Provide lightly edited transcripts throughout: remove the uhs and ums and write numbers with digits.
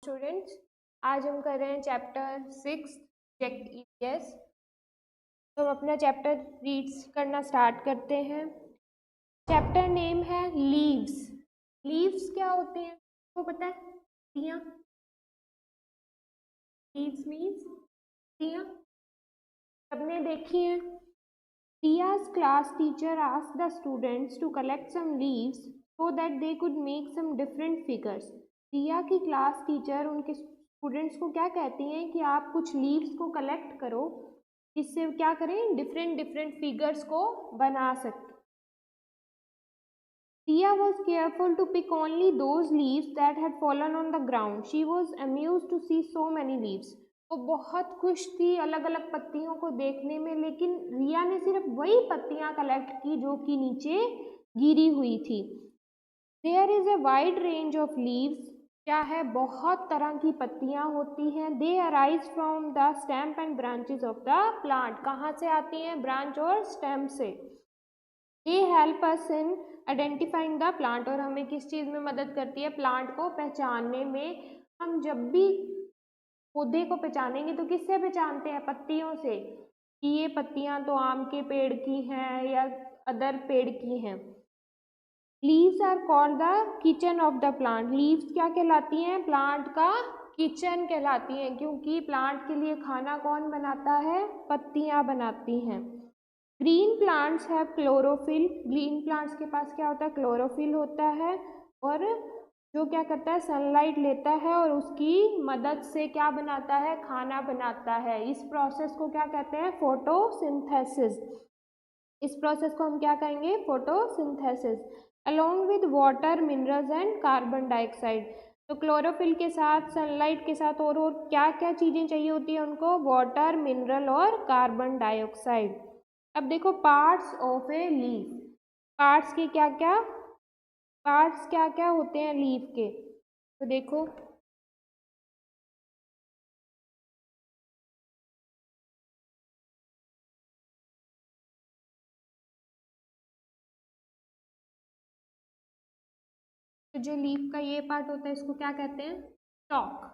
Students, आज हम कर रहे हैं चैप्टर 6 सब्जेक्ट ईवीएस। तो हम अपना चैप्टर रीड्स करना स्टार्ट करते हैं। चैप्टर नेम है लीव्स। लीव्स क्या होते हैं आपको पता है? पत्तियाँ। लीव्स मीन्स पत्तियाँ, सबने देखी है। Priya's class teacher asked the students to collect some leaves so that they could make some different figures. प्रिया की क्लास टीचर उनके स्टूडेंट्स को क्या कहती हैं कि आप कुछ लीव्स को कलेक्ट करो, जिससे क्या करें, डिफरेंट डिफरेंट फिगर्स को बना सकते। Priya was careful to pick only those leaves that had fallen on the ground. She was amused to see so many leaves. वो बहुत खुश थी अलग अलग पत्तियों को देखने में, लेकिन रिया ने सिर्फ वही पत्तियां कलेक्ट की जो कि नीचे गिरी हुई थी। There is a wide range of leaves. क्या है, बहुत तरह की पत्तियां होती हैं। They arise from the stem and branches of the plant. कहाँ से आती हैं? ब्रांच और स्टेम से। They help us in identifying the plant. और हमें किस चीज़ में मदद करती है? प्लांट को पहचानने में। हम जब भी पौधे को पहचानेंगे तो किससे पहचानते हैं? पत्तियों से, कि ये पत्तियां तो आम के पेड़ की हैं या अदर पेड़ की हैं। Leaves are called the kitchen of the plant. Leaves क्या कहलाती हैं? प्लांट का किचन कहलाती हैं, क्योंकि प्लांट के लिए खाना कौन बनाता है? पत्तियां बनाती हैं। Green plants have chlorophyll. Green plants के पास क्या होता है? क्लोरोफिल होता है, और जो क्या करता है? सनलाइट लेता है और उसकी मदद से क्या बनाता है? खाना बनाता है। इस प्रोसेस को क्या कहते हैं? फोटोसिंथेसिस। इस प्रोसेस को हम क्या कहेंगे? Photosynthesis. Along with water, minerals and carbon dioxide. तो क्लोरोफिल के साथ, सनलाइट के साथ और क्या क्या चीज़ें चाहिए होती है उनको? वाटर, मिनरल और कार्बन डाइऑक्साइड। अब देखो parts of a leaf. Parts के क्या क्या होते हैं लीफ के? तो देखो, तो जो लीफ का ये पार्ट होता है इसको क्या कहते हैं? स्टॉक।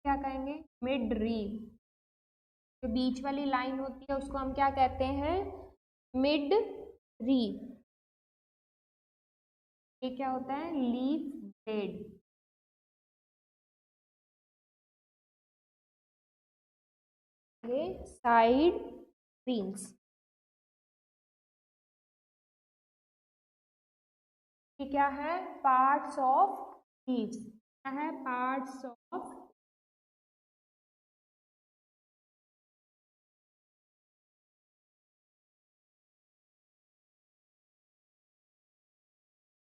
क्या कहेंगे? Mid reef. जो बीच वाली लाइन होती है उसको हम क्या कहते हैं? Mid reef. ये क्या होता है? Leaf blade. ये साइड विंग्स। ये क्या है? Parts of leaves. क्या है? Parts of.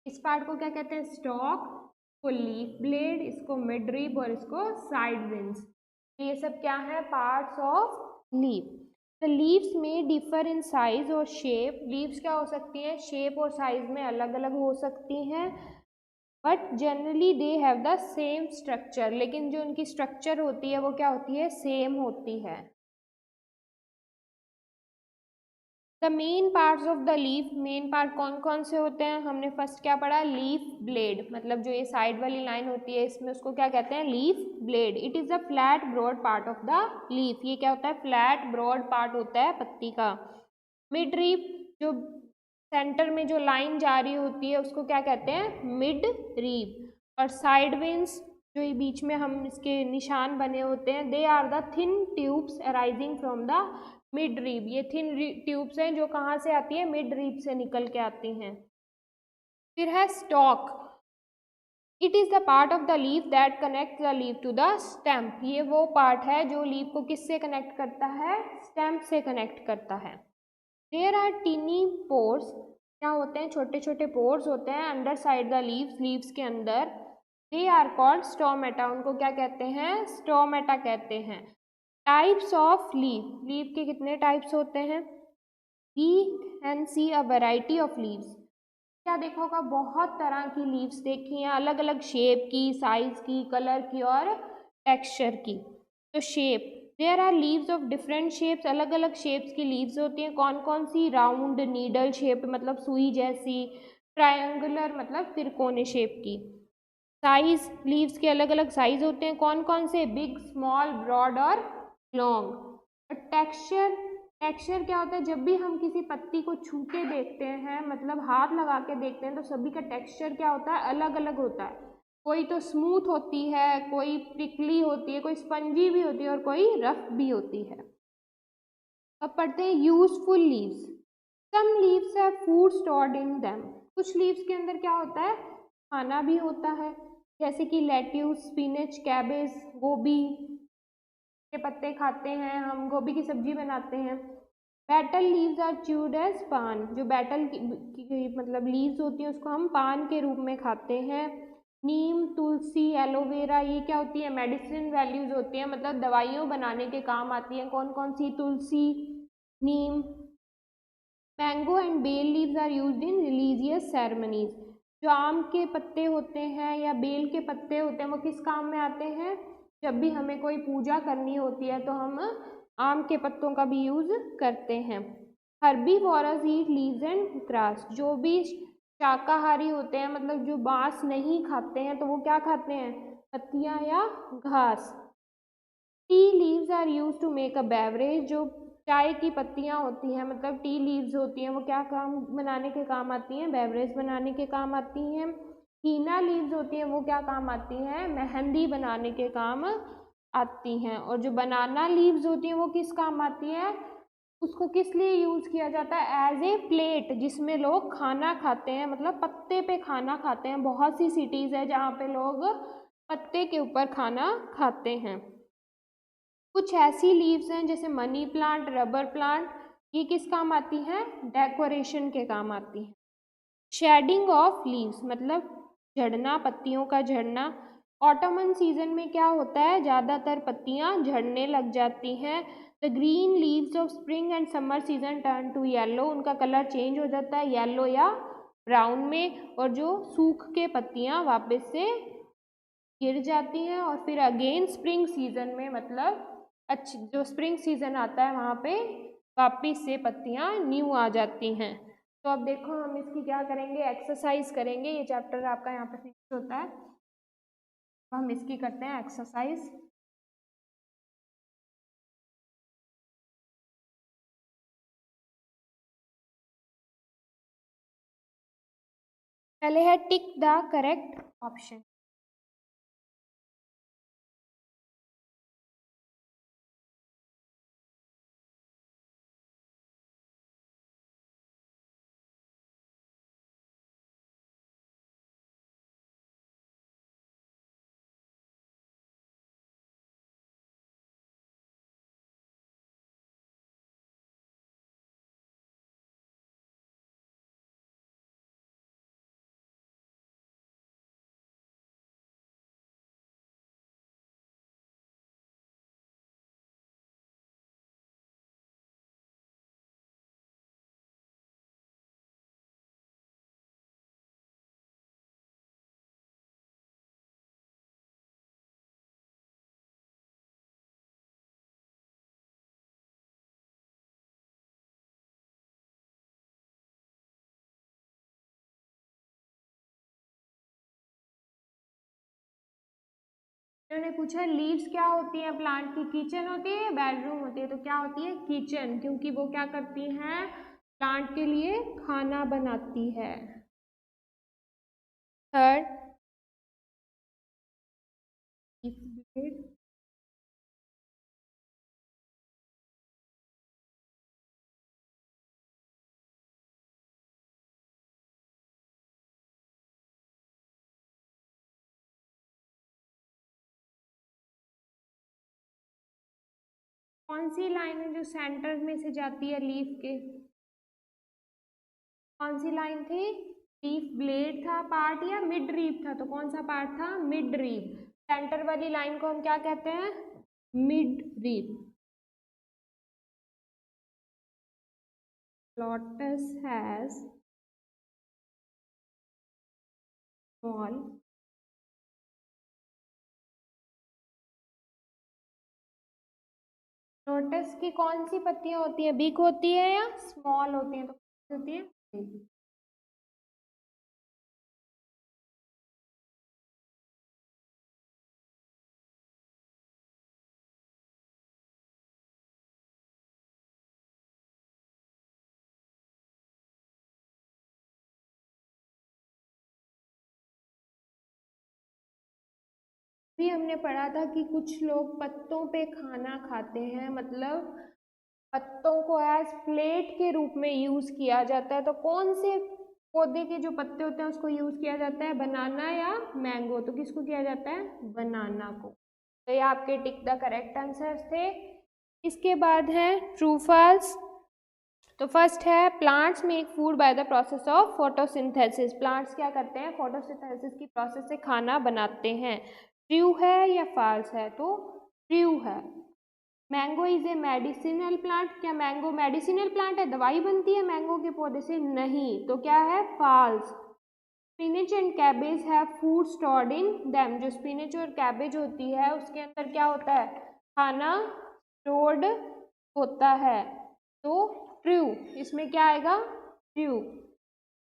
इस पार्ट को क्या कहते हैं? स्टॉक। इसको लीफ ब्लेड, इसको मिड रीफ और इसको साइड विंग्स। ये सब क्या है? Parts of leaf. The leaves में डिफर इन साइज और शेप। लीव्स क्या हो सकती हैं? शेप और साइज में अलग अलग हो सकती हैं, but generally they have the same structure. लेकिन जो उनकी स्ट्रक्चर होती है वो क्या होती है? सेम होती है। The main parts of the leaf. Main part कौन कौन से होते हैं? हमने फर्स्ट क्या पढ़ा? Leaf blade. मतलब जो ये साइड वाली लाइन होती है इसमें उसको क्या कहते हैं? Leaf blade. It is the flat broad part of the leaf. ये क्या होता है? फ्लैट ब्रॉड पार्ट होता है पत्ती का। मिड रीफ, जो सेंटर में जो लाइन जा रही होती है उसको क्या कहते हैं? Mid reef. और साइड विंग्स, जो ये बीच में हम इसके निशान बने होते हैं, they are the thin tubes arising from the midrib. ये थिन ट्यूब्स हैं जो कहाँ से आती है? मिड रीफ से निकल के आती हैं। फिर है stalk. It is the part of the leaf that connect the leaf to the stem. ये वो पार्ट है जो लीफ को किससे कनेक्ट करता है? स्टेम से कनेक्ट करता है। There are tiny pores. क्या होते हैं? छोटे छोटे पोर्स होते हैं underside the leaves. Leaves के अंदर। They are called stomata. उनको क्या कहते हैं? स्टोमेटा कहते हैं। Types of leaf. लीफ के कितने टाइप्स होते हैं? We can see a variety of leaves. क्या देखा होगा? बहुत तरह की लीव्स देखी हैं, अलग अलग शेप की, साइज की, कलर की और टेक्सचर की। तो shape, there are leaves of different shapes, अलग अलग शेप्स की लीव्स होती हैं। कौन कौन सी? राउंड, नीडल शेप मतलब सुई जैसी, ट्रायंगुलर मतलब त्रिकोणीय शेप की। साइज, लीव्स के अलग अलग साइज होते हैं। कौन कौन से? बिग, स्मॉल, ब्रॉड और लॉन्ग। टेक्सचर, टेक्सचर क्या होता है? जब भी हम किसी पत्ती को छू के देखते हैं, मतलब हाथ लगा के देखते हैं, तो सभी का टेक्सचर क्या होता है? अलग अलग होता है। कोई तो स्मूथ होती है, कोई प्रिकली होती है, कोई स्पंजी भी होती है और कोई रफ भी होती है। अब पढ़ते हैं useful leaves. Some leaves have food stored in them. कुछ लीव्स के अंदर क्या होता है? खाना भी होता है, जैसे कि लेट्यूस, स्पिनच, कैबेज, गोभी के पत्ते खाते हैं हम, गोभी की सब्जी बनाते हैं। Betel leaves are chewed as paan. जो बैटल की मतलब लीव्स होती हैं उसको हम पान के रूप में खाते हैं। नीम, तुलसी, एलोवेरा, ये क्या होती है? मेडिसिन वैल्यूज होती हैं, मतलब दवाइयों बनाने के काम आती हैं। कौन कौन सी? तुलसी, नीम। Mango and bel leaves are used in religious ceremonies. जो आम के पत्ते होते हैं या बेल के पत्ते होते हैं वो किस काम में आते हैं? जब भी हमें कोई पूजा करनी होती है तो हम आम के पत्तों का भी यूज करते हैं। Herbivorous eat leaves and grass. जो भी शाकाहारी होते हैं, मतलब जो बांस नहीं खाते हैं, तो वो क्या खाते हैं? पत्तियां या घास। Tea leaves are use to make a beverage. जो चाय की पत्तियां होती हैं, मतलब टी लीव्स होती हैं, वो क्या काम बनाने के काम आती हैं? बेवरेज बनाने के काम आती हैं। हीना लीव्स होती हैं, वो क्या काम आती हैं? मेहंदी बनाने के काम आती हैं। और जो बनाना लीव्स होती हैं वो किस काम आती है? उसको किस लिए यूज किया जाता है? एज ए प्लेट, जिसमें लोग खाना खाते हैं, मतलब पत्ते पे खाना खाते हैं। बहुत सी सिटीज है जहाँ पे लोग पत्ते के ऊपर खाना खाते हैं। कुछ ऐसी लीव्स हैं जैसे मनी प्लांट, रबर प्लांट, ये किस काम आती हैं? डेकोरेशन के काम आती हैं। शेडिंग ऑफ लीव्स मतलब झड़ना, पत्तियों का झड़ना। ऑटमन सीजन में क्या होता है? ज़्यादातर पत्तियां झड़ने लग जाती हैं। The green leaves of spring and summer season turn to yellow. उनका कलर चेंज हो जाता है येलो या ब्राउन में। और जो सूख के पत्तियां वापस से गिर जाती हैं और फिर अगेन स्प्रिंग सीजन में, मतलब अच्छी जो स्प्रिंग सीजन आता है वहाँ पे वापिस से पत्तियाँ न्यू आ जाती हैं। तो अब देखो हम इसकी क्या करेंगे? एक्सरसाइज करेंगे। ये चैप्टर आपका यहाँ पे फिक्स होता है, तो हम इसकी करते हैं एक्सरसाइज। पहले है टिक द करेक्ट ऑप्शन। उन्होंने पूछा लीव्स क्या होती है प्लांट की? किचन होती है या बेडरूम होती है? तो क्या होती है? किचन, क्योंकि वो क्या करती हैं? प्लांट के लिए खाना बनाती है। थर्ड, कौन सी लाइन है जो सेंटर में से जाती है लीफ के? कौन सी लाइन थी? लीफ ब्लेड था पार्ट या मिड रीप था? तो कौन सा पार्ट था? Midrib. सेंटर वाली लाइन को हम क्या कहते हैं? Midrib. Lotus has small lotus की कौन सी पत्तियां होती हैं, बिग होती है या स्मॉल होती हैं? तो कौन सी होती है? big। भी हमने पढ़ा था कि कुछ लोग पत्तों पे खाना खाते हैं, मतलब पत्तों को एज प्लेट के रूप में यूज किया जाता है। तो कौन से पौधे के जो पत्ते होते हैं उसको यूज किया जाता है, बनाना या मैंगो? तो किसको किया जाता है? बनाना को। तो ये आपके टिक द करेक्ट आंसर्स थे। इसके बाद है ट्रू फॉल्स। तो फर्स्ट है plants make food by the process of photosynthesis. Plants क्या करते हैं? फोटोसिंथेसिस की प्रोसेस से खाना बनाते हैं। ट्रू है या फॉल्स है? तो ट्रू है। Mango is a medicinal plant. क्या मैंगो मेडिसिनल प्लांट है? दवाई बनती है मैंगो के पौधे से? नहीं। तो क्या है? False. Spinach and cabbage have food stored in them. जो स्पिनच और कैबेज होती है उसके अंदर क्या होता है? खाना स्टोर्ड होता है। तो ट्रू, इसमें क्या आएगा? True.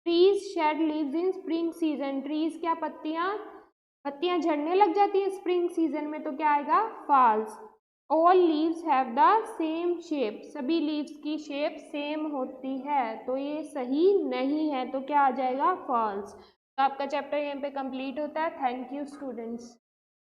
Trees shed leaves in spring season. Trees क्या पत्तियां झड़ने लग जाती है स्प्रिंग सीजन में? तो क्या आएगा? False. All leaves have the same shape. सभी लीव्स की शेप सेम होती है। तो ये सही नहीं है। तो क्या आ जाएगा? फॉल्स। तो आपका चैप्टर यहीं पे कंप्लीट होता है। Thank you students.